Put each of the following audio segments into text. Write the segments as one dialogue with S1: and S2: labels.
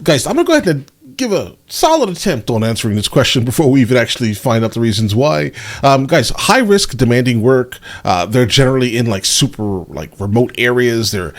S1: Guys, I'm going to go ahead and give a solid attempt on answering this question before we even actually find out the reasons why. Guys, high risk, demanding work. They're generally in like super like remote areas. They're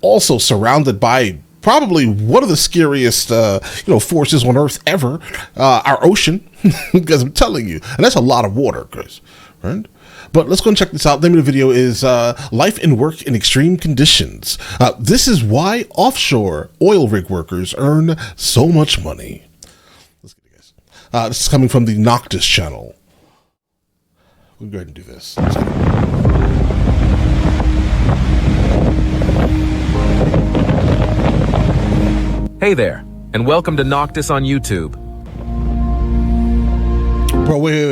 S1: also surrounded by probably one of the scariest forces on Earth ever, our ocean. Because I'm telling you, and that's a lot of water, guys. Right? But let's go and check this out. The name of the video is Life and Work in Extreme Conditions. This is why offshore oil rig workers earn so much money. Let's get it, guys. This is coming from the Noctis channel. We'll go ahead and do this.
S2: Hey there, and welcome to Noctis on YouTube.
S1: Bro, wait.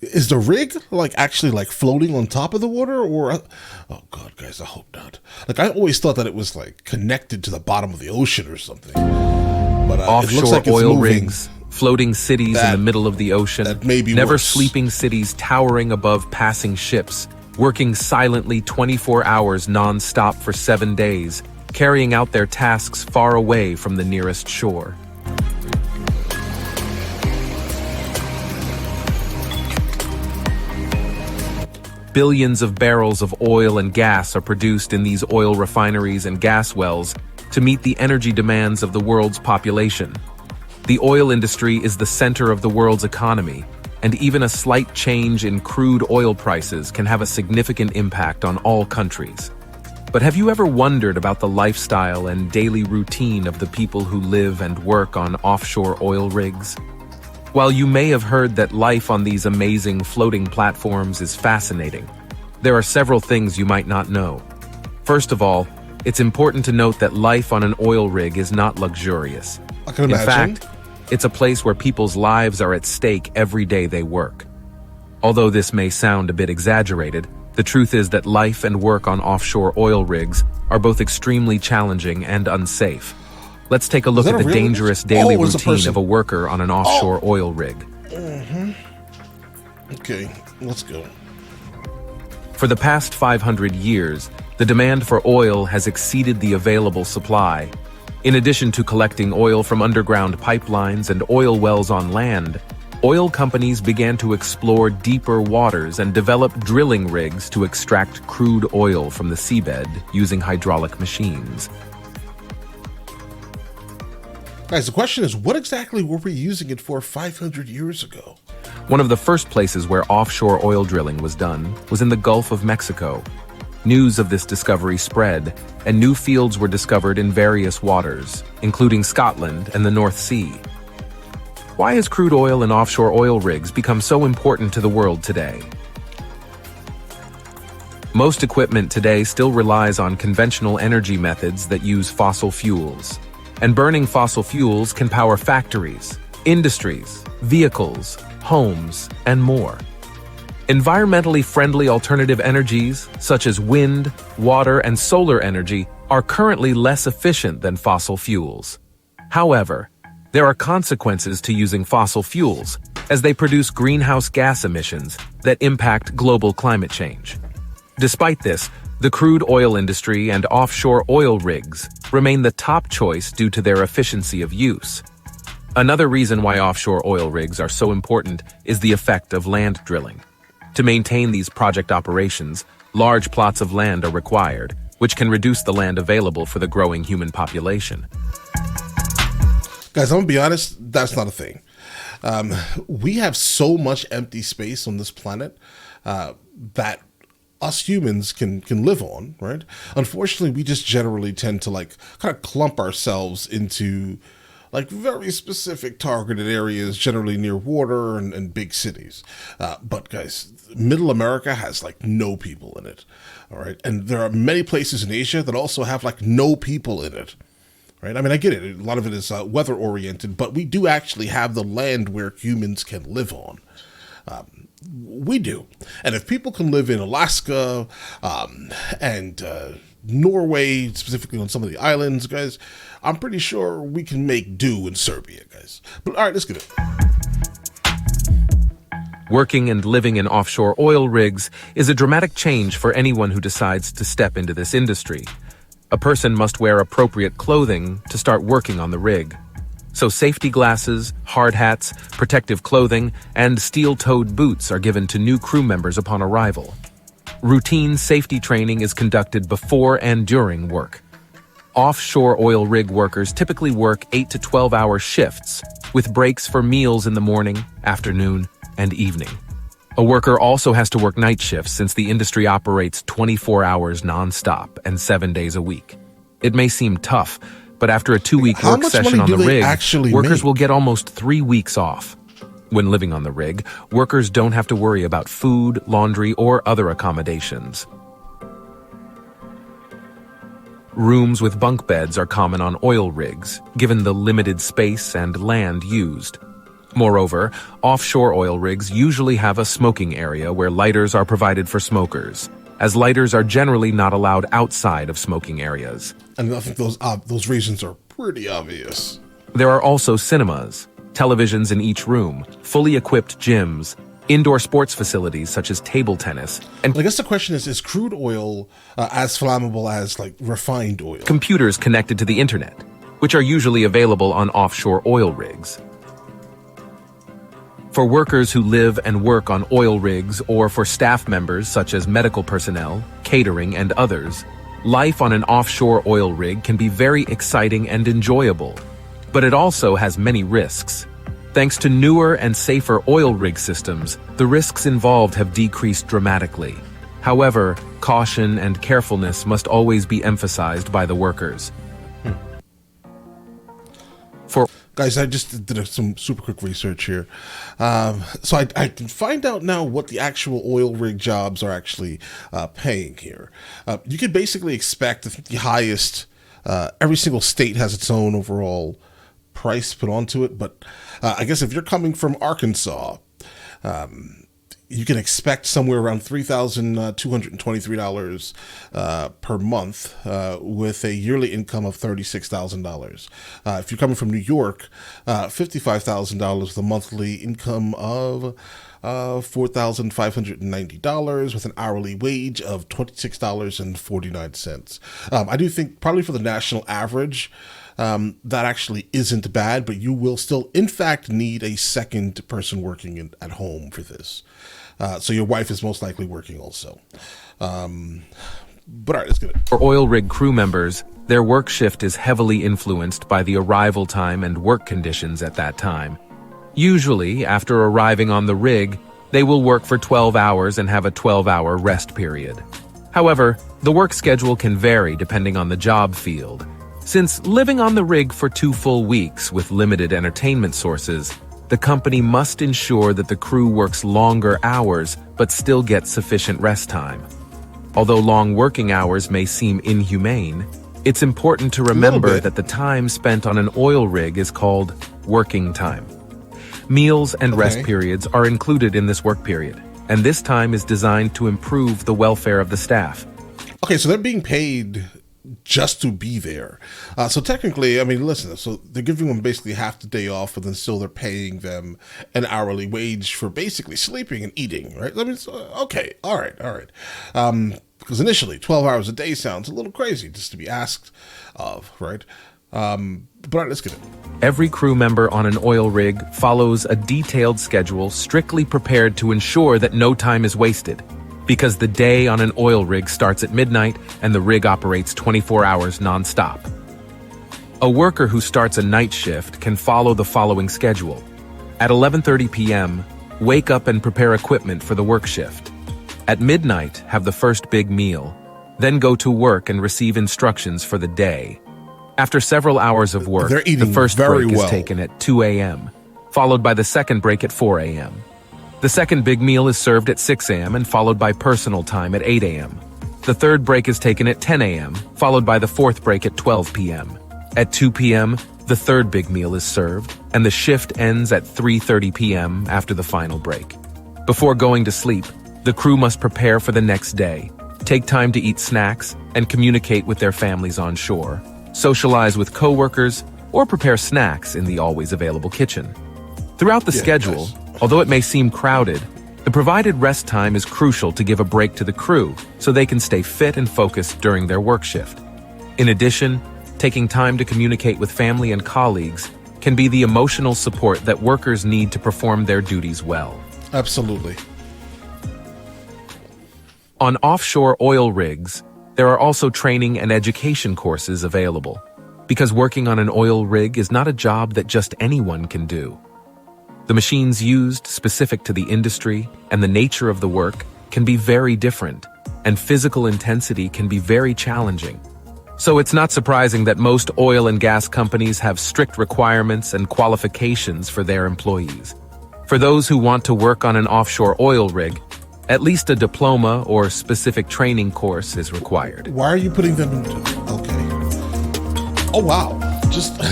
S1: Is the rig like actually like floating on top of the water, or oh god, guys, I hope not. Like I always thought that it was like connected to the bottom of the ocean or something. But
S2: offshore
S1: it looks like it's
S2: oil
S1: moving.
S2: rigs, floating cities in the middle of the ocean,
S1: that may be
S2: never
S1: worse.
S2: sleeping cities towering above passing ships, working silently 24 hours non-stop for 7 days, carrying out their tasks far away from the nearest shore. Billions of barrels of oil and gas are produced in these oil refineries and gas wells to meet the energy demands of the world's population. The oil industry is the center of the world's economy, and even a slight change in crude oil prices can have a significant impact on all countries. But have you ever wondered about the lifestyle and daily routine of the people who live and work on offshore oil rigs? While you may have heard that life on these amazing floating platforms is fascinating, there are several things you might not know. First of all, it's important to note that life on an oil rig is not luxurious.
S1: I can imagine.
S2: In fact, it's a place where people's lives are at stake every day they work. Although this may sound a bit exaggerated, the truth is that life and work on offshore oil rigs are both extremely challenging and unsafe. Let's take a look at the dangerous daily routine of a worker on an offshore oil rig.
S1: Okay, let's go.
S2: For the past 500 years, the demand for oil has exceeded the available supply. In addition to collecting oil from underground pipelines and oil wells on land, oil companies began to explore deeper waters and develop drilling rigs to extract crude oil from the seabed using hydraulic machines.
S1: Guys, the question is, what exactly were we using it for 500 years ago?
S2: One of the first places where offshore oil drilling was done was in the Gulf of Mexico. News of this discovery spread, and new fields were discovered in various waters, including Scotland and the North Sea. Why has crude oil and offshore oil rigs become so important to the world today? Most equipment today still relies on conventional energy methods that use fossil fuels. And burning fossil fuels can power factories, industries, vehicles, homes, and more. Environmentally friendly alternative energies, such as wind, water, and solar energy, are currently less efficient than fossil fuels. However, there are consequences to using fossil fuels, as they produce greenhouse gas emissions that impact global climate change. Despite this, the crude oil industry and offshore oil rigs remain the top choice due to their efficiency of use. Another reason why offshore oil rigs are so important is the effect of land drilling. To maintain these project operations, large plots of land are required, which can reduce the land available for the growing human population.
S1: Guys, I'm gonna be honest, that's not a thing. We have so much empty space on this planet that us humans can live on, right? Unfortunately, we just generally tend to like kind of clump ourselves into like very specific targeted areas, generally near water and big cities. But guys, middle America has like no people in it, all right? And there are many places in Asia that also have like no people in it, right? I mean, I get it. A lot of it is weather oriented, but we do actually have the land where humans can live on. We do. And if people can live in Alaska and Norway, specifically on some of the islands, guys, I'm pretty sure we can make do in Serbia, guys. But all right, let's get it.
S2: Working and living in offshore oil rigs is a dramatic change for anyone who decides to step into this industry. A person must wear appropriate clothing to start working on the rig. So safety glasses, hard hats, protective clothing, and steel-toed boots are given to new crew members upon arrival. Routine safety training is conducted before and during work. Offshore oil rig workers typically work 8 to 12-hour shifts, with breaks for meals in the morning, afternoon, and evening. A worker also has to work night shifts since the industry operates 24 hours non-stop and 7 days a week. It may seem tough, but after a 2-week work session on the rig, workers will get almost 3 weeks off. When living on the rig, workers don't have to worry about food, laundry, or other accommodations. Rooms with bunk beds are common on oil rigs, given the limited space and land used. Moreover, offshore oil rigs usually have a smoking area where lighters are provided for smokers, as lighters are generally not allowed outside of smoking areas.
S1: And I think those reasons are pretty obvious.
S2: There are also cinemas, televisions in each room, fully equipped gyms, indoor sports facilities such as table tennis, and
S1: I guess the question is crude oil as flammable as like refined oil?
S2: Computers connected to the internet, which are usually available on offshore oil rigs. For workers who live and work on oil rigs or for staff members such as medical personnel, catering, and others, life on an offshore oil rig can be very exciting and enjoyable, but it also has many risks. Thanks to newer and safer oil rig systems, the risks involved have decreased dramatically. However, caution and carefulness must always be emphasized by the workers.
S1: Guys, I just did some super quick research here. So I can find out now what the actual oil rig jobs are actually paying here. You can basically expect the highest, every single state has its own overall price put onto it. But I guess if you're coming from Arkansas, you can expect somewhere around $3,223 per month with a yearly income of $36,000. If you're coming from New York, $55,000 with a monthly income of $4,590 with an hourly wage of $26.49. I do think probably for the national average, that actually isn't bad, but you will still, in fact, need a second person working at home for this. So your wife is most likely working also. But all right, let's get it.
S2: For oil rig crew members, their work shift is heavily influenced by the arrival time and work conditions at that time. Usually, after arriving on the rig, they will work for 12 hours and have a 12-hour rest period. However, the work schedule can vary depending on the job field. Since living on the rig for 2 full weeks with limited entertainment sources, the company must ensure that the crew works longer hours but still gets sufficient rest time. Although long working hours may seem inhumane, it's important to remember that the time spent on an oil rig is called working time. Meals and rest periods are included in this work period, and this time is designed to improve the welfare of the staff.
S1: Okay, so they're being paid just to be there. So technically, I mean, listen, so they're giving them basically half the day off, but then still they're paying them an hourly wage for basically sleeping and eating, right? I mean, okay, all right. Because initially, 12 hours a day sounds a little crazy just to be asked of, right? But all right, let's get it.
S2: Every crew member on an oil rig follows a detailed schedule strictly prepared to ensure that no time is wasted, because the day on an oil rig starts at midnight and the rig operates 24 hours non-stop. A worker who starts a night shift can follow the following schedule. At 11:30 p.m., wake up and prepare equipment for the work shift. At midnight, have the first big meal, then go to work and receive instructions for the day. After several hours of work, the first break is taken at 2 a.m., followed by the second break at 4 a.m. The second big meal is served at 6 a.m. and followed by personal time at 8 a.m. The third break is taken at 10 a.m., followed by the fourth break at 12 p.m. At 2 p.m., the third big meal is served, and the shift ends at 3:30 p.m. after the final break. Before going to sleep, the crew must prepare for the next day, take time to eat snacks, and communicate with their families on shore, socialize with coworkers, or prepare snacks in the always available kitchen. Throughout the schedule, although it may seem crowded, the provided rest time is crucial to give a break to the crew so they can stay fit and focused during their work shift. In addition, taking time to communicate with family and colleagues can be the emotional support that workers need to perform their duties well.
S1: Absolutely.
S2: On offshore oil rigs, there are also training and education courses available, because working on an oil rig is not a job that just anyone can do. The machines used, specific to the industry and the nature of the work, can be very different, and physical intensity can be very challenging. So it's not surprising that most oil and gas companies have strict requirements and qualifications for their employees. For those who want to work on an offshore oil rig, at least a diploma or specific training course is required.
S1: Why are you putting them in? Okay. Oh, wow.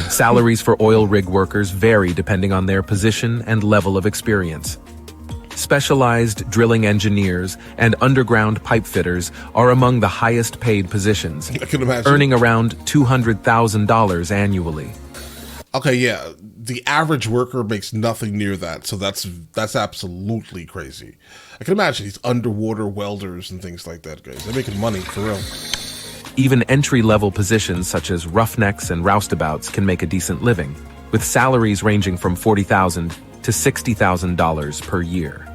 S2: Salaries for oil rig workers vary depending on their position and level of experience. Specialized drilling engineers and underground pipe fitters are among the highest paid positions,
S1: I can imagine.
S2: earning around $200,000 annually.
S1: Okay, yeah, the average worker makes nothing near that, so that's absolutely crazy. I can imagine these underwater welders and things like that, guys. They're making money, for real.
S2: Even entry-level positions such as roughnecks and roustabouts can make a decent living, with salaries ranging from $40,000 to $60,000 per year.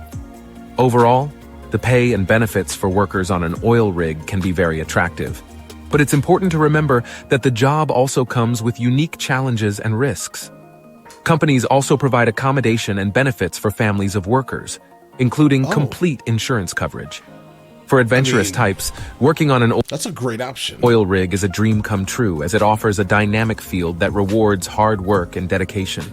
S2: Overall, the pay and benefits for workers on an oil rig can be very attractive. But it's important to remember that the job also comes with unique challenges and risks. Companies also provide accommodation and benefits for families of workers, including complete insurance coverage. For adventurous types, working on an
S1: that's a great option.
S2: Oil rig is a dream come true, as it offers a dynamic field that rewards hard work and dedication.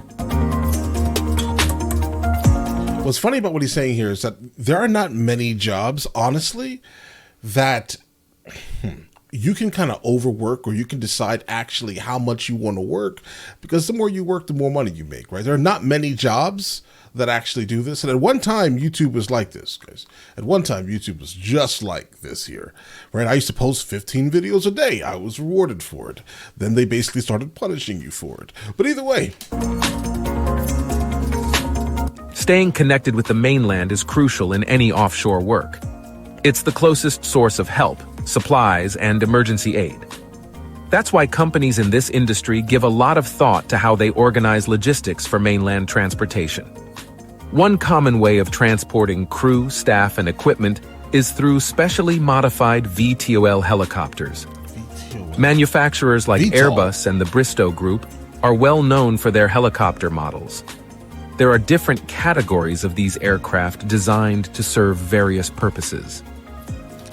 S1: What's funny about what he's saying here is that there are not many jobs, honestly, that you can kind of overwork, or you can decide actually how much you want to work, because the more you work, the more money you make, right? There are not many jobs that actually do this. And at one time, YouTube was like this, guys. At one time, YouTube was just like this here, right? I used to post 15 videos a day. I was rewarded for it. Then they basically started punishing you for it. But either way,
S2: staying connected with the mainland is crucial in any offshore work. It's the closest source of help, supplies, and emergency aid. That's why companies in this industry give a lot of thought to how they organize logistics for mainland transportation. One common way of transporting crew, staff, and equipment is through specially modified VTOL helicopters. Manufacturers like Airbus and the Bristow Group are well known for their helicopter models. There are different categories of these aircraft designed to serve various purposes.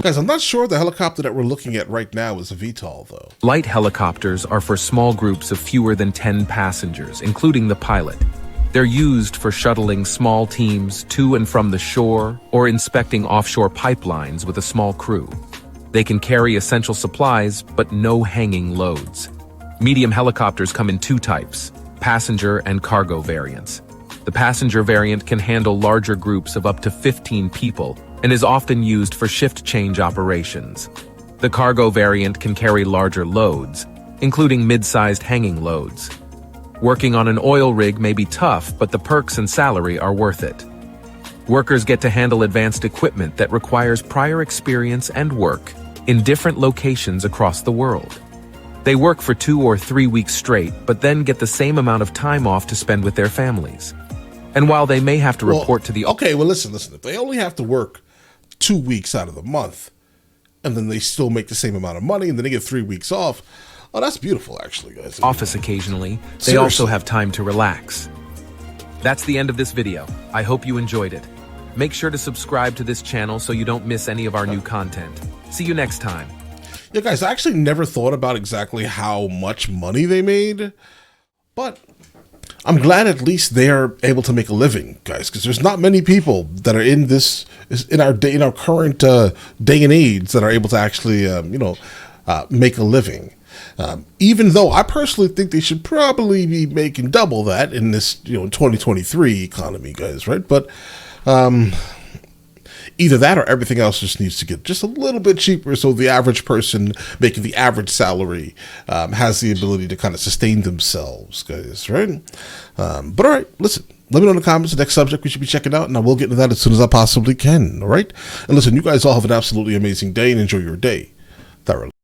S1: Guys, I'm not sure the helicopter that we're looking at right now is a VTOL, though.
S2: Light helicopters are for small groups of fewer than 10 passengers, including the pilot. They're used for shuttling small teams to and from the shore or inspecting offshore pipelines with a small crew. They can carry essential supplies, but no hanging loads. Medium helicopters come in two types, passenger and cargo variants. The passenger variant can handle larger groups of up to 15 people and is often used for shift change operations. The cargo variant can carry larger loads, including mid-sized hanging loads. Working on an oil rig may be tough, but the perks and salary are worth it. Workers get to handle advanced equipment that requires prior experience and work in different locations across the world. They work for 2 or 3 weeks straight, but then get the same amount of time off to spend with their families. And while they may have to report to the...
S1: Okay, well, listen. If they only have to work 2 weeks out of the month, and then they still make the same amount of money, and then they get 3 weeks off, oh, that's beautiful, actually, guys.
S2: Office occasionally, they also have time to relax. That's the end of this video. I hope you enjoyed it. Make sure to subscribe to this channel so you don't miss any of our new content. See you next time.
S1: Yeah, guys, I actually never thought about exactly how much money they made, but I'm glad at least they're able to make a living, guys, because there's not many people that are in this, in our current day and age, that are able to actually, make a living. Even though I personally think they should probably be making double that in this, 2023 economy, guys, right? But either that or everything else just needs to get just a little bit cheaper, so the average person making the average salary has the ability to kind of sustain themselves, guys, right? But all right, listen, let me know in the comments the next subject we should be checking out, and I will get into that as soon as I possibly can, all right? And listen, you guys all have an absolutely amazing day and enjoy your day thoroughly.